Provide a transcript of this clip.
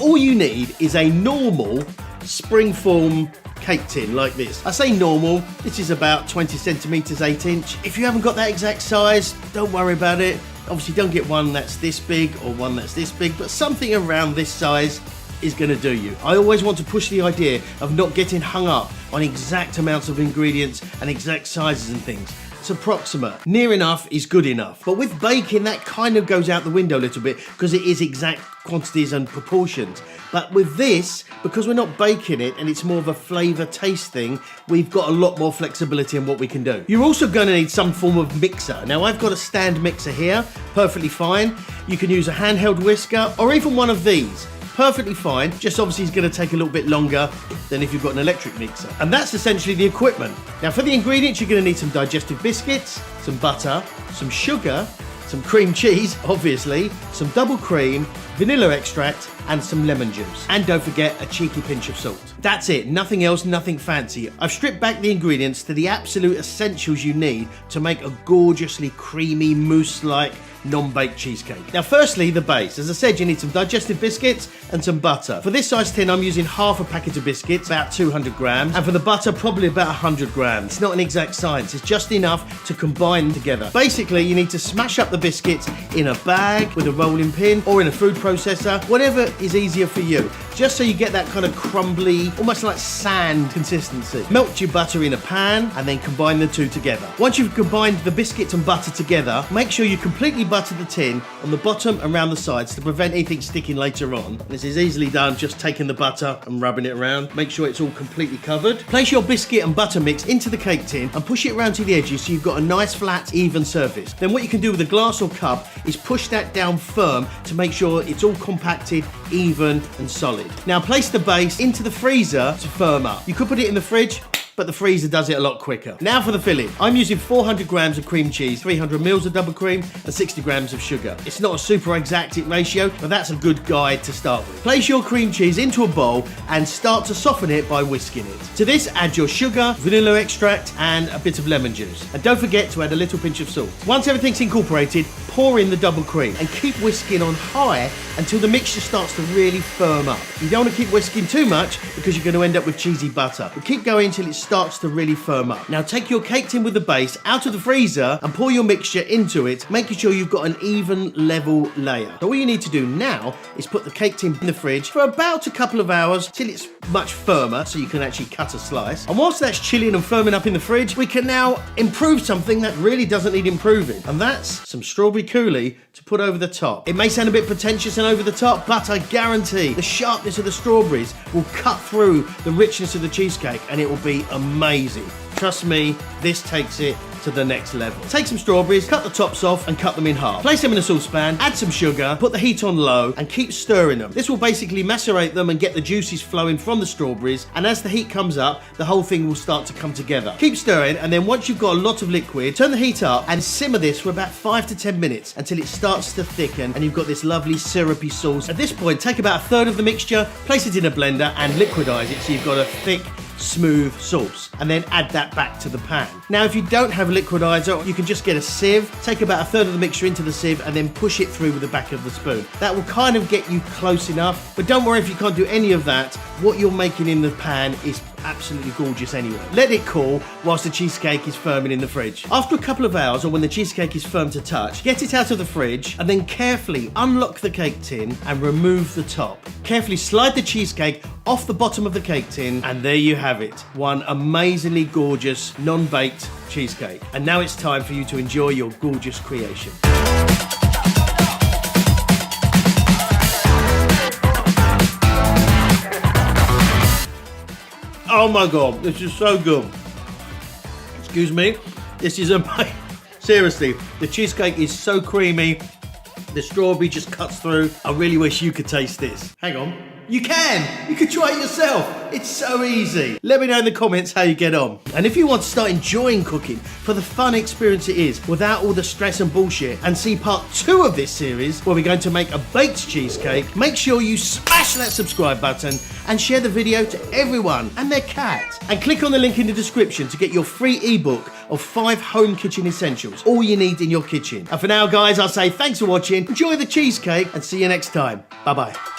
all you need is a normal springform cake tin like this. I say normal, this is about 20 centimeters, 8 inch. If you haven't got that exact size, don't worry about it. Obviously don't get one that's this big or one that's this big, but something around this size is going to do you. I always want to push the idea of not getting hung up on exact amounts of ingredients and exact sizes and things. It's approximate. Near enough is good enough. But with baking, that kind of goes out the window a little bit because it is exact quantities and proportions. But with this, because we're not baking it and it's more of a flavour taste thing, we've got a lot more flexibility in what we can do. You're also going to need some form of mixer. Now I've got a stand mixer here, perfectly fine. You can use a handheld whisker or even one of these. Perfectly fine, just obviously it's going to take a little bit longer than if you've got an electric mixer. And that's essentially the equipment. Now for the ingredients, you're going to need some digestive biscuits, some butter, some sugar, some cream cheese, obviously, some double cream, vanilla extract, and some lemon juice. And don't forget a cheeky pinch of salt. That's it, nothing else, nothing fancy. I've stripped back the ingredients to the absolute essentials you need to make a gorgeously creamy, mousse-like non-baked cheesecake. Now firstly, the base. As I said, you need some digestive biscuits and some butter. For this size tin, I'm using half a packet of biscuits, about 200 grams, and for the butter, probably about 100 grams. It's not an exact science, it's just enough to combine together. Basically, you need to smash up the biscuits in a bag with a rolling pin or in a food processor, whatever is easier for you, just so you get that kind of crumbly, almost like sand consistency. Melt your butter in a pan and then combine the two together. Once you've combined the biscuits and butter together, make sure you completely butter the tin on the bottom and around the sides to prevent anything sticking later on. This is easily done just taking the butter and rubbing it around. Make sure it's all completely covered. Place your biscuit and butter mix into the cake tin and push it around to the edges so you've got a nice flat even surface. Then what you can do with a glass or cup is push that down firm to make sure it's all compacted, even and solid. Now place the base into the freezer to firm up. You could put it in the fridge, but the freezer does it a lot quicker. Now for the filling. I'm using 400 grams of cream cheese, 300 mils of double cream, and 60 grams of sugar. It's not a super exact ratio, but that's a good guide to start with. Place your cream cheese into a bowl and start to soften it by whisking it. To this, add your sugar, vanilla extract, and a bit of lemon juice. And don't forget to add a little pinch of salt. Once everything's incorporated, pour in the double cream and keep whisking on high until the mixture starts to really firm up. You don't want to keep whisking too much because you're going to end up with cheesy butter. But keep going until it starts to really firm up. Now take your cake tin with the base out of the freezer and pour your mixture into it, making sure you've got an even level layer. So all you need to do now is put the cake tin in the fridge for about a couple of hours till it's much firmer so you can actually cut a slice. And whilst that's chilling and firming up in the fridge, we can now improve something that really doesn't need improving. And that's some strawberry coulis to put over the top. It may sound a bit pretentious and over the top, but I guarantee the sharpness of the strawberries will cut through the richness of the cheesecake and it will be amazing. Trust me, this takes it to the next level. Take some strawberries, cut the tops off and cut them in half. Place them in a saucepan, add some sugar, put the heat on low and keep stirring them. This will basically macerate them and get the juices flowing from the strawberries, and as the heat comes up, the whole thing will start to come together. Keep stirring, and then once you've got a lot of liquid, turn the heat up and simmer this for about 5 to 10 minutes until it starts to thicken and you've got this lovely syrupy sauce. At this point, take about a third of the mixture, place it in a blender and liquidize it so you've got a thick, smooth sauce, and then add that back to the pan. Now if you don't have a liquidizer, you can just get a sieve, take about a third of the mixture into the sieve and then push it through with the back of the spoon. That will kind of get you close enough, but don't worry if you can't do any of that. What you're making in the pan is absolutely gorgeous anyway. Let it cool whilst the cheesecake is firming in the fridge. After a couple of hours, or when the cheesecake is firm to touch, get it out of the fridge and then carefully unlock the cake tin and remove the top. Carefully slide the cheesecake off the bottom of the cake tin, and there you have it. One amazingly gorgeous non-baked cheesecake. And now it's time for you to enjoy your gorgeous creation. Oh my God, this is so good. Excuse me, this is amazing. Seriously, the cheesecake is so creamy. The strawberry just cuts through. I really wish you could taste this. Hang on. You can! You can try it yourself. It's so easy. Let me know in the comments how you get on. And if you want to start enjoying cooking for the fun experience it is without all the stress and bullshit, and see part 2 of this series where we're going to make a baked cheesecake, make sure you smash that subscribe button and share the video to everyone and their cat. And click on the link in the description to get your free ebook of 5 home kitchen essentials, all you need in your kitchen. And for now guys, I'll say thanks for watching, enjoy the cheesecake and see you next time. Bye bye.